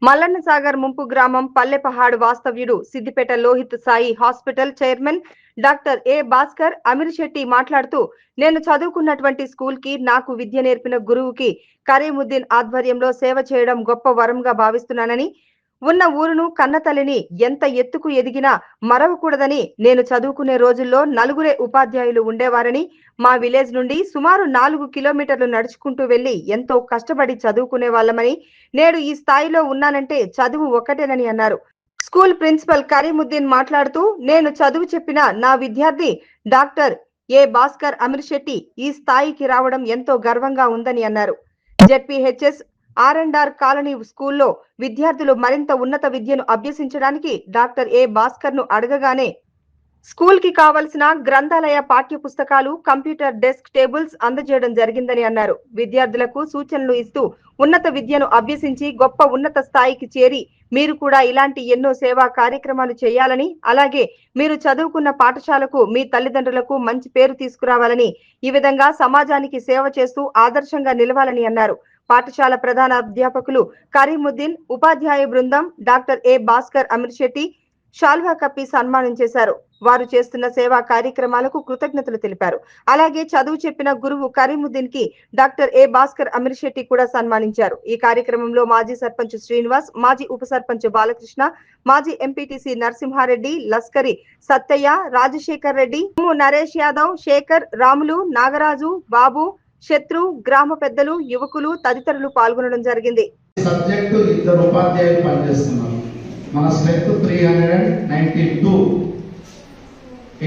మల్లన్న సాగర్ ముంపు గ్రామం పల్లెపహాడ్ వాస్తవ్యుడు Siddipet Lohith Sai hospital chairman doctor A Bhaskar Amir Shetty మాట్లాడుతూ నేను చదువుకున్నటువంటి స్కూల్ కి నాకు విద్య నేర్పిన గురువుకి కరీముద్దీన్ ఆధ్వర్యంలో సేవ చేయడం గొప్ప వరంగా భావిస్తున్నానని ఉన్న ఊరును కన్నతల్లిని ఎంత ఎత్తుకు ఎదిగినా మరవకూడదని నేను చదువుకునే రోజుల్లో నలుగురే ఉపాధ్యాయులు ఉండేవారని మా విలేజ్ నుండి సుమారు 4 కిలోమీటర్లు నడుచుకుంటూ వెళ్లి ఎంతో కష్టపడి చదువుకునే వాళ్ళమని నేడు ఈ స్థాయిలో ఉన్నానంటే చదువు ఒక్కటేనని అన్నారు. స్కూల్ ప్రిన్సిపల్ కరీముద్దీన్ మాట్లాడుతూ నేను చదువు చెప్పిన నా విద్యార్థి డాక్టర్ ఏ భాస్కర్ అమీర్ శెట్టి ఈ స్థాయికి రావడం ఎంతో గర్వంగా ఉందని అన్నారు. జెడ్పీహెచ్ఎస్ ఆర్&ఆర్ కాలనీ స్కూల్లో విద్యార్థులు మరింత ఉన్నత విద్యను అభ్యసించడానికి డాక్టర్ ఏ భాస్కర్ ను అడగగానే స్కూల్ కి కావలసిన గ్రంథాలయ పాఠ్య పుస్తకాలు కంప్యూటర్ డెస్క్ టేబుల్స్ అందజేయడం జరిగిందని అన్నారు. విద్యార్థులకు సూచనలు ఇస్తూ ఉన్నత విద్యను అభ్యసించి గొప్ప ఉన్నత స్థాయికి చేరి మీరు కూడా ఇలాంటి ఎన్నో సేవా కార్యక్రమాలు చేయాలని, అలాగే మీరు చదువుకున్న పాఠశాలకు మీ తల్లిదండ్రులకు మంచి పేరు తీసుకురావాలని, ఈ విధంగా సమాజానికి సేవ చేస్తూ ఆదర్శంగా నిలవాలని అన్నారు. పాఠశాల ప్రధాన అధ్యాపకులు కరీముద్దీన్, ఉపాధ్యాయ బృందం డాక్టర్ ఏ భాస్కర్ అమీర్ శెట్టి షాల్వా కప్పి సన్మానం చేశారు. వారు చేస్తున్న సేవా కార్యక్రమాలకు కృతజ్ఞతలు తెలిపారు. అలాగే చదువు చెప్పిన గురువు కరీముద్దీన్ కి డాక్టర్ ఏ భాస్కర్ అమీర్ శెట్టి కూడా సన్మానించారు. ఈ కార్యక్రమంలో మాజీ సర్పంచ్ శ్రీనివాస్, మాజీ ఉప సర్పంచ్ బాలకృష్ణ, మాజీ ఎంపీటీసీ నరసింహారెడ్డి, లస్కరి సత్తయ్య, రాజశేఖర్ రెడ్డి, నరేష్ యాదవ్, శేఖర్, రాములు, నాగరాజు, బాబు, శత్రు, గ్రామ పెద్దలు, యువకులు తదితరులు పాల్గొనడం జరిగింది. సబ్జెక్టు ఇద్దరు ఉపాధ్యాయులు పనిచేస్తున్నారు. మన స్ట్రెంత్ 392.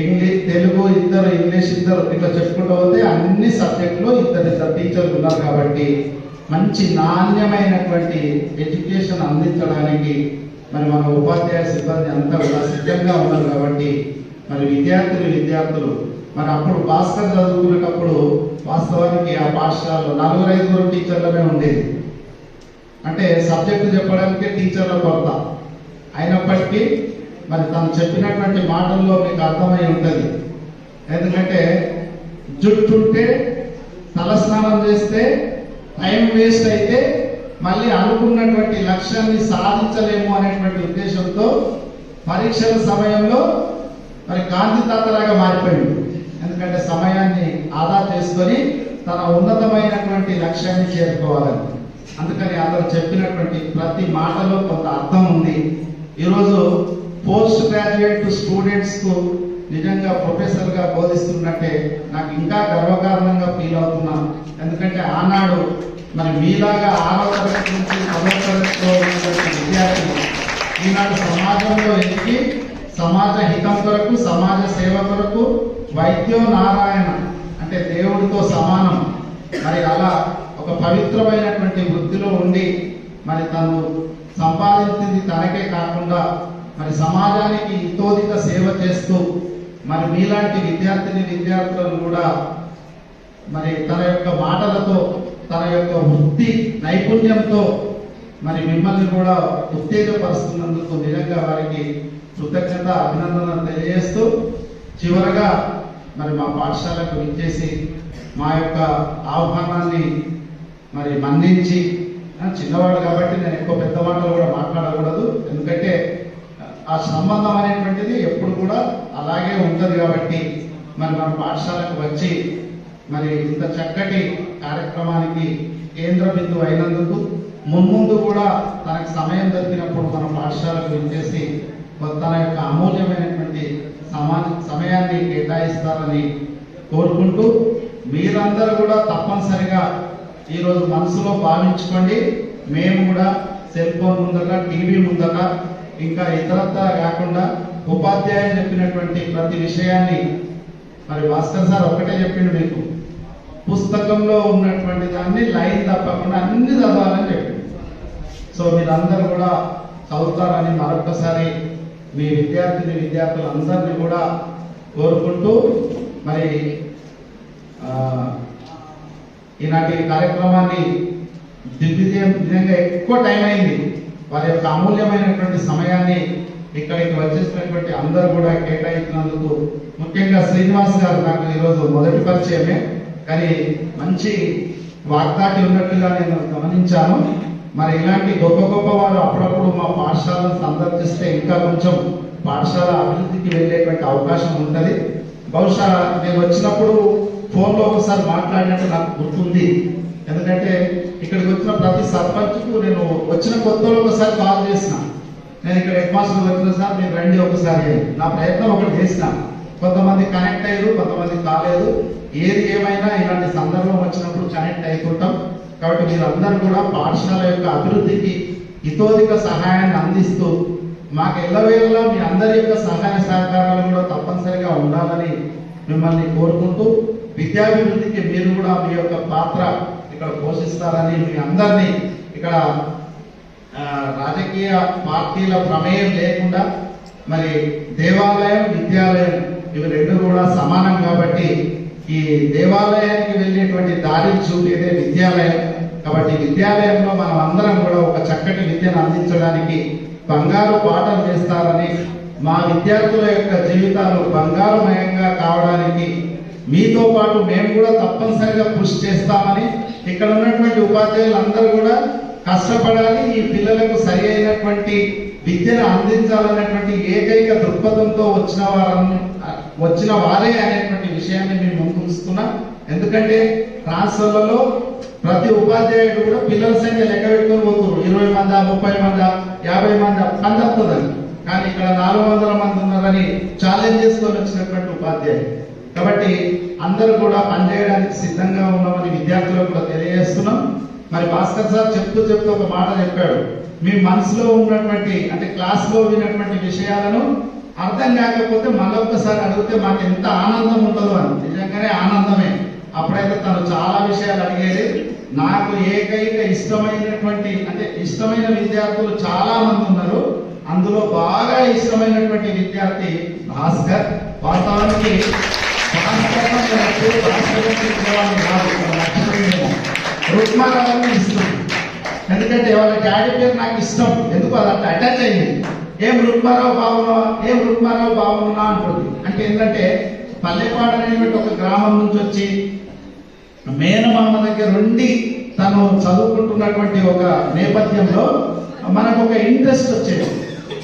ఇంగ్లీష్, తెలుగు ఇద్దరు, ఇంగ్లీష్ ఇద్దరు, ఇట్లా చెప్పుకుంటూ పోతే అన్ని సబ్జెక్టులో ఇద్దరు టీచర్లు ఉన్నారు. కాబట్టి మంచి నాణ్యమైనటువంటి ఎడ్యుకేషన్ అందించడానికి మరి మన ఉపాధ్యాయ సిబ్బంది అంతా కూడా సిద్ధంగా ఉన్నారు. కాబట్టి మరి విద్యార్థులు మరి అప్పుడు భాస్కర్ చదువుకునేటప్పుడు వాస్తవానికి ఆ పాఠశాలలో 4-5 టీచర్లమే ఉండేది. అంటే సబ్జెక్టు చెప్పడానికి టీచర్ల కొరత అయినప్పటికీ మరి తను చెప్పినటువంటి మాటల్లో మీకు అర్థమై ఉంటుంది. ఎందుకంటే జుట్టుంటే తలస్నానం చేస్తే టైం వేస్ట్ అయితే మళ్ళీ అనుకున్నటువంటి లక్ష్యాన్ని సాధించలేము అనేటువంటి ఉద్దేశంతో పరీక్షల సమయంలో మరి గాంధీ తాతలాగా మారిపోయింది. ఎందుకంటే సమయాన్ని ఆదా చేసుకొని తన ఉన్నతమైనటువంటి లక్ష్యాన్ని చేరుకోవాలని. అందుకని అతను చెప్పినటువంటి ప్రతి మాటలో కొంత అర్థం ఉంది. ఈరోజు పోస్ట్ గ్రాడ్యుయేట్ స్టూడెంట్స్ కు నిజంగా ప్రొఫెసర్ గా బోధిస్తున్నట్టే నాకు ఇంకా గర్వకారణంగా ఫీల్ అవుతున్నాను. ఎందుకంటే ఆనాడు మరి మీలాగా 6వ తరగతి నుంచి 10వ తరగతిలో ఉన్నటువంటి విద్యార్థులు ఈనాడు సమాజంలో ఎదిగి సమాజ హితం కొరకు, సమాజ సేవ కొరకు వైద్యో నారాయణ అంటే దేవుడితో సమానం మరి అలా ఒక పవిత్రమైనటువంటి వృత్తిలో ఉండి మరి తను సంపాదించింది తనకే కాకుండా మరి సమాజానికి ఇతోదిక సేవ చేస్తూ మరి మీలాంటి విద్యార్థులను కూడా మరి తన యొక్క మాటలతో, తన యొక్క వృత్తి నైపుణ్యంతో మరి మిమ్మల్ని కూడా ఉత్తేజపరుస్తున్నందుకు నిజంగా వారికి కృతజ్ఞత, అభినందనలు తెలియజేస్తూ చివరగా మరి మా పాఠశాలకు విచ్చేసి మా యొక్క ఆహ్వానాన్ని మరి మన్నించి, చిన్నవాడు కాబట్టి నేను ఎక్కువ పెద్ద మాటలు కూడా మాట్లాడకూడదు, ఎందుకంటే ఆ సంబంధం అనేటువంటిది ఎప్పుడు కూడా అలాగే ఉంటుంది. కాబట్టి మరి మన పాఠశాలకు వచ్చి మరి ఇంత చక్కటి కార్యక్రమానికి కేంద్ర బిందువు అయినందుకు మున్ముందు కూడా తనకు సమయం దొరికినప్పుడు మన పాఠశాలకు విచ్చేసి తన యొక్క అమూల్యమైనటువంటి సమయాన్ని కేటాయిస్తారని కోరుకుంటూ మీరందరూ కూడా తప్పనిసరిగా ఈరోజు మనసులో భావించుకోండి. మేము కూడా సెల్ ఫోన్ ముందట, టీవీ ముందట, ఇంకా ఇతరత్తా కాకుండా ఉపాధ్యాయులు చెప్పినటువంటి ప్రతి విషయాన్ని మరి భాస్కర్ సార్ ఒకటే చెప్పిండు, మీకు పుస్తకంలో ఉన్నటువంటి దాన్ని లైన్ తప్పకుండా అన్ని చదవాలని చెప్పిండు. సో మీరందరూ కూడా చదువుతారని మరొకసారి మీ విద్యార్థులందరినీ కూడా కోరుకుంటూ మరి ఈనాటి కార్యక్రమాన్ని దిగ్విజయం నిజంగా ఎక్కువ టైం అయింది. వారి యొక్క అమూల్యమైనటువంటి సమయాన్ని ఇక్కడికి వచ్చేసినటువంటి అందరూ కూడా కేటాయించినందుకు, ముఖ్యంగా శ్రీనివాస్ గారు నాకు ఈరోజు మొదటి పరిచయమే, కానీ మంచి వాగ్దాటి ఉన్నట్టుగా నేను గమనించాను. మరి ఇలాంటి గొప్ప గొప్ప వారు అప్పుడప్పుడు మా పాఠశాలను సందర్శిస్తే ఇంకా కొంచెం పాఠశాల అభివృద్ధికి వెళ్ళేటువంటి అవకాశం ఉంటుంది. బహుశా నేను వచ్చినప్పుడు ఫోన్లో ఒకసారి మాట్లాడినట్టు నాకు గుర్తుంది. ఎందుకంటే ఇక్కడికి వచ్చిన ప్రతి సర్పంచ్కు నేను వచ్చిన కొత్తలో ఒకసారి కాల్ చేసిన, నేను ఇక్కడ హెడ్ మాస్టర్ వచ్చిన సార్ మీరు రండి ఒకసారి, నా ప్రయత్నం ఒకటి చేసిన. కొంతమంది కనెక్ట్ అయ్యారు, కొంతమంది కాలేదు. ఏది ఏమైనా ఇలాంటి సందర్భం వచ్చినప్పుడు కనెక్ట్ అవుతుంటాం. కాబట్టి మీరందరూ కూడా పాఠశాల యొక్క అభివృద్ధికి ఇతోధిక సహాయాన్ని అందిస్తూ మాకు ఎల్లవేళలా మీ అందరి యొక్క సహాయ సహకారాలు కూడా తప్పనిసరిగా ఉండాలని మిమ్మల్ని కోరుకుంటూ, విద్యాభివృద్ధికి మీరు కూడా మీ యొక్క పాత్ర ఇక్కడ పోషిస్తారని మీ అందరినీ ఇక్కడ రాజకీయ పార్టీల ప్రమేయం లేకుండా మరి దేవాలయం విద్యాలయం ఇవి రెండు కూడా సమానం కాబట్టి ఈ దేవాలయానికి వెళ్ళేటువంటి దారి చూపేదే విద్యాలయం. కాబట్టి విద్యాలయంలో మనం అందరం కూడా ఒక చక్కటి విద్యను అందించడానికి బంగారు పాఠం చేస్తారని, మా విద్యార్థుల యొక్క జీవితాలు బంగారుమయంగా కావడానికి మీతో పాటు మేము కూడా తప్పనిసరిగా కృషి చేస్తామని, ఇక్కడ ఉన్నటువంటి ఉపాధ్యాయులందరూ కూడా కష్టపడాలి, ఈ పిల్లలకు సరి అయినటువంటి విద్యను అందించాలనేటువంటి ఏకైక దృక్పథంతో వచ్చిన వారే అనేటువంటి విషయాన్ని మేము ముందు ఉంచుతున్నాం. ఎందుకంటే ట్రాన్స్ఫర్లలో ప్రతి ఉపాధ్యాయుడు కూడా పిల్లల సంఖ్య లెక్క పెట్టుకొని పోతున్నారు. 20 మంది 30 మంది 50 మంది అందవుతుందని, కానీ ఇక్కడ 400 మంది ఉన్నారని ఛాలెంజ్ చేసుకొని వచ్చినటువంటి ఉపాధ్యాయులు. కాబట్టి అందరూ కూడా పనిచేయడానికి సిద్ధంగా ఉన్నామని విద్యార్థులకు కూడా తెలియజేస్తున్నాం. మరి భాస్కర్ సార్ చెప్తూ ఒక మాట చెప్పాడు, మీ మనసులో ఉన్నటువంటి అంటే క్లాస్లో విన్నటువంటి విషయాలను అర్థం కాకపోతే మళ్ళొక్కసారి అడిగితే మాకు ఎంత ఆనందం ఉంటుందో అని. నిజంగానే ఆనందమే. అప్పుడైతే తను చాలా విషయాలు అడిగేది. నాకు ఏకైక ఇష్టమైనటువంటి అంటే ఇష్టమైన విద్యార్థులు చాలా మంది ఉన్నారు, అందులో బాగా ఇష్టమైనటువంటి విద్యార్థి భాస్కర్. వాస్తవానికి రుక్మారావుని ఇష్టం, ఎందుకంటే వాళ్ళ డాడీ పేరు నాకు ఇష్టం. ఎందుకు అది అట్లా అటాచ్ అయింది. ఏం రుక్మారావు బాగున్నా అంటుంది. అంటే ఏంటంటే పల్లెపాడు అనేటువంటి ఒక గ్రామం నుంచి వచ్చి మేనమామ దగ్గర ఉండి తను చదువుకుంటున్నటువంటి ఒక నేపథ్యంలో మనకు ఒక ఇంట్రెస్ట్ వచ్చేది.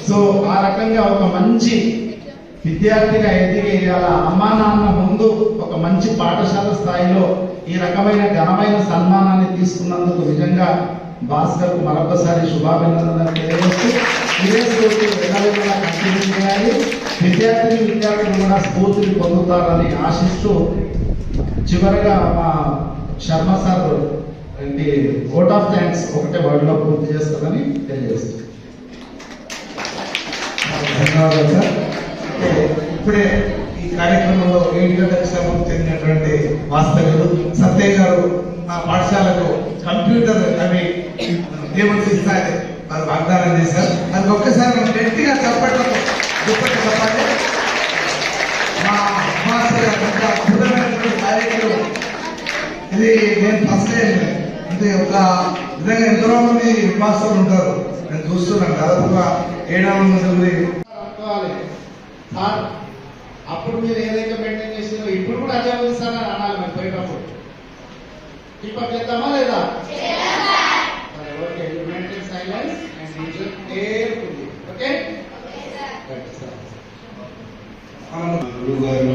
సో ఆ రకంగా ఒక మంచి విద్యార్థిగా ఎదిగి అలా అమ్మా నాన్న ముందు ఒక మంచి పాఠశాల స్థాయిలో ఈ రకమైన ఘనమైన సన్మానాన్ని తీసుకున్నందుకు నిజంగా భాస్కర్ కు మరొకసారి శుభాభినందనలు తెలియజేస్తూ ఇదే స్ఫూర్తి వెనవేళలా కంటిన్యూ చేయాలి. విద్యార్థులు కూడా స్ఫూర్తిని పొందుతారని ఆశిస్తూ చివరిగా మా Sharma sir vote of thanks ఒకటే వర్డ్లో పూర్తి చేస్తారని తెలియజేస్తుంది. ధన్యవాదాలు సార్. ఇప్పుడే ఈ కార్యక్రమంలో 7 గంటలకు శ్రమకు చెందినటువంటి వాస్తవ్యులు సత్యయ్య గారు మా పాఠశాలకు కంప్యూటర్ అవి టేబుల్స్ ఇస్తారని వారు వాగ్దానం చేశారు. అది ఒక్కసారి మనం గట్టిగా చెప్పండి. మా మాస్టర్ గారు అద్భుతమైనటువంటి కార్యక్రమం ఇది. నేను ఫస్ట్ టైం అంటే ఒక విధంగా ఎంతో మంది మాస్టర్లు ఉంటారు, నేను చూస్తున్నాను. దాదాపుగా 700 మంది. అప్పుడు మీరు ఏదైతే మెయింటైన్ చేసిందో ఇప్పుడు కూడా అదే ఉంది సార్ అని అనాలి. మరి పోయేటప్పుడు కీపప్ చేద్దామా లేదా? Okay, you maintain silence and listen carefully. Okay గురువు గారు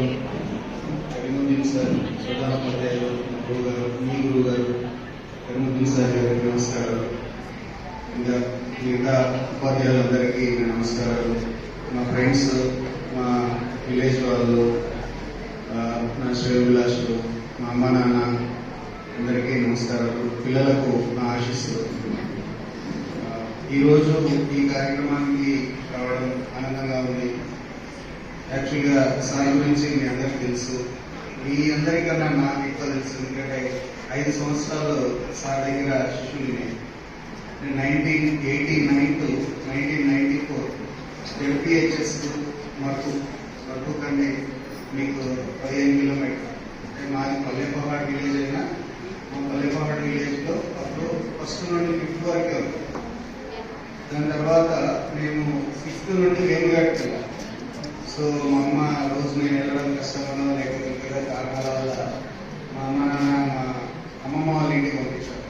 కరీముద్దీన్ సార్, ప్రధానోపాధ్యాయులు గురువు గారు, మీ గురువు గారు కరీముద్దీన్ సార్ గారికి నమస్కారాలు. ఇంకా మిగతా ఉపాధ్యాయులందరికీ నమస్కారాలు. మా ఫ్రెండ్స్, మా విలేజ్ వాళ్ళు, నా శ్రేయోభిలాషులు, మా అమ్మ నాన్న అందరికీ నమస్కారాలు. పిల్లలకు నా ఆశీస్సులు. ఈరోజు ఈ కార్యక్రమానికి రావడం ఆనందంగా ఉంది. యాక్చువల్గా సార్ గురించి మీ అందరికీ తెలుసు, మీ అందరికన్నా నాకు ఎక్కువ తెలుసు. ఎందుకంటే 5 సంవత్సరాలు సార్ దగ్గర శిష్యుని. 1989 to 1994 LPHS మరుపు కంటే మీకు 15 కిలోమీటర్. అంటే మాది పల్లెపహాడ్ విలేజ్ అయినా మా పల్లెపహాడ్ విలేజ్లో అప్పుడు ఫస్ట్ నుండి 5th వరకే ఉంది. దాని తర్వాత మేము 6th నుండి వేలుగాడికి వెళ్ళాం. సో మా అమ్మ రోజు నేను వెళ్ళడం కష్టమనో లేకపోతే ఇతర కారణాల వల్ల మా అమ్మ నాన్న మా అమ్మమ్మ వాళ్ళ ఇంటికి పంపించారు.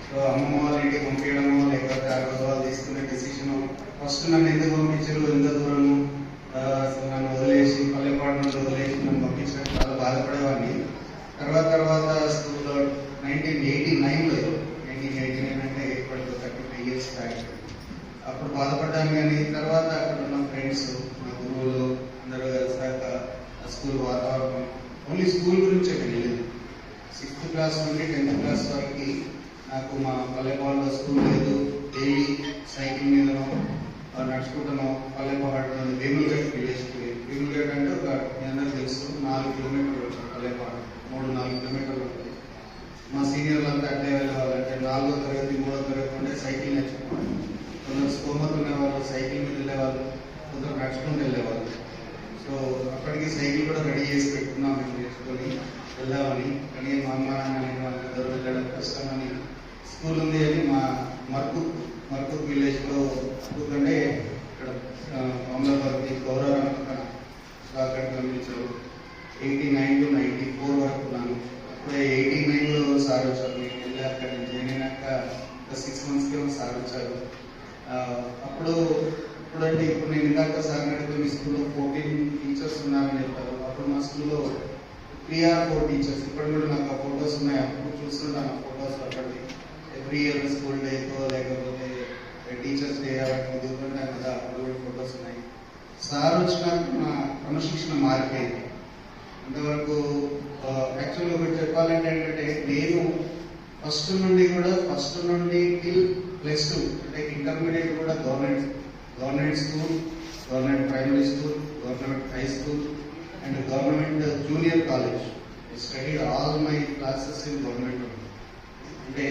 సో సో అమ్మమ్మ వాళ్ళ ఇంటికి పంపించడమో లేకపోతే ఆ రోజు వాళ్ళు తీసుకునే డెసిషన్ ఫస్ట్ నన్ను ఎందుకు పంపించారు, ఎంత దూరము, నన్ను వదిలేసి పల్లెపాడు నుండి వదిలేసి నన్ను పంపించడం చాలా బాధపడేవాడిని. తర్వాత స్కూల్లో 1989 అంటే ఇప్పటికి 35 years బ్యాక్ అప్పుడు బాధపడ్డాను. కానీ తర్వాత అక్కడ ఉన్న ఫ్రెండ్స్, నా గురువులు అందరూ కలిసాక ఆ స్కూల్ వాతావరణం, ఓన్లీ స్కూల్ గురించే వెళ్ళలేదు. 6th క్లాస్ నుండి 10th క్లాస్ వరకు నాకు మా పల్లెపాడులో స్కూల్ లేదు. డైలీ సైకిల్ మీదనో నడుచుకుంటాను పల్లెపాడు వేములగడ్డ విలేజ్కి. వేములగడ్డ అంటే ఒక మీ అందరూ తెలుసు 4 కిలోమీటర్లు ఉంటుంది పల్లెపాడు, 3-4 కిలోమీటర్లు ఉంటుంది. మా సీనియర్లు అంతా అట్లే వెళ్ళేవాళ్ళంటే 4వ తరగతి 3వ తరగతి ఉంటే సైకిల్ నేర్చుకునేవాళ్ళు. కొందరు స్తోమత ఉండేవాళ్ళు సైకిల్ మీద వెళ్ళేవాళ్ళు, కొందరు నడుచుకుంటూ వెళ్ళేవాళ్ళు. సో అప్పటికి సైకిల్ కూడా రెడీ చేసి పెట్టుకున్నాం మేము నేర్చుకొని వెళ్దామని. కానీ మా అమ్మ నాన్న వాళ్ళిద్దరు వెళ్ళడం కష్టమని స్కూల్ ఉంది అని మా మర్కు విలేజ్లో ఎందుకంటే ఇక్కడ అమలాబాద్కి గౌరవం అక్కడికి పంపించారు. 89 to 94 వరకు ఉన్నాను. అప్పుడే 89లో సార్ వచ్చారు. నేను వెళ్ళి అక్కడ నుంచి జాయిన్ అయినాక ఒక 6 monthsకి సార్ వచ్చారు. ఇప్పుడంటే ఇప్పుడు నేను ఇందాక సార్ అడిగితే మీ స్కూల్లో 14 టీచర్స్ ఉన్నారని చెప్పారు. అప్పుడు మా స్కూల్లో 3 or 4 టీచర్స్. ఇప్పుడు కూడా నాకు ఆ ఫొటోస్ ఉన్నాయి. అప్పుడు చూస్తుంటాను ఆ ఫొటోస్. అక్కడికి ఎవ్రీ ఇయర్ స్కూల్ డేతో లేకపోతే టీచర్స్ డే వాటికి దిగుతుంటాను కదా, అప్పుడు కూడా ఫొటోస్ ఉన్నాయి. సార్ వచ్చినాక నా క్రమశిక్షణ మారిపోయింది. అంతవరకు యాక్చువల్గా ఒకటి చెప్పాలంటే ఏంటంటే నేను ఫస్ట్ నుండి టిల్ +2 అంటే ఇంటర్మీడియట్ కూడా government school, government primary school, government high school and government junior college. Study all my classes in government. అంటే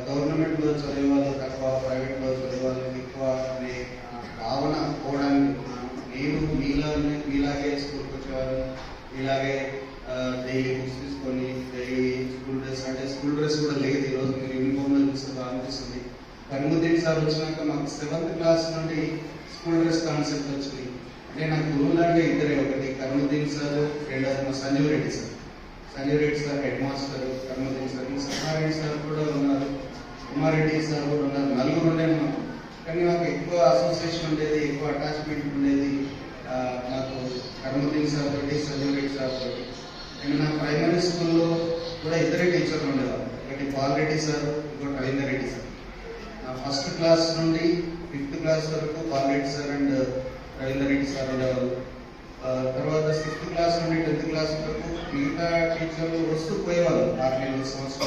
గవర్నమెంట్లో చదివే వాళ్ళు తక్కువ, ప్రైవేట్లో చదివే వాళ్ళు ఎక్కువ అనే భావన పోవడానికి నేను మీలాగే స్కూల్కి వచ్చేవాళ్ళు, మీలాగే డైలీ బుక్స్ తీసుకొని డైలీ స్కూల్ డ్రెస్, అంటే స్కూల్ డ్రెస్ కూడా లేదు. ఈరోజు మీరు యూనిఫామ్లో చూస్తే బాగా అనిపిస్తుంది. కరీముద్దీన్ సార్ వచ్చినాక మాకు 7th క్లాస్ నుండి స్కూల్ డ్రెస్ కాన్సెప్ట్ వచ్చింది. అంటే నాకు గురువులు అంటే ఇద్దరే, ఒకటి కరీముద్దీన్ సార్, రెండోది Sanjeev Reddy sir head master, Karimuddin sir, Satyanarayana sir కూడా ఉన్నారు, కుమారెడ్డి సార్ కూడా ఉన్నారు. 4 ఉండేది. కానీ నాకు ఎక్కువ అసోసియేషన్ ఉండేది, ఎక్కువ అటాచ్మెంట్ ఉండేది నాకు కరీముద్దీన్ సార్ తోటి, సంజీవ్ రెడ్డి సార్ తోటి. అండ్ నా ప్రైమరీ స్కూల్లో కూడా ఇద్దరే టీచర్లు ఉండేవారు. ఒకటి పాల్రెడ్డి సార్, ఇంకోటి రవీందర్ రెడ్డి సార్. నా 1st క్లాస్ నుండి 5th క్లాస్ వరకు Pal Reddy sir and Ravinder Reddy sir ఉండేవారు. తర్వాత 6th క్లాస్ నుండి 10th క్లాస్ వరకు మిగతా టీచర్లు వస్తూ పోయేవాళ్ళు. 6 నెలలు, సంవత్సరం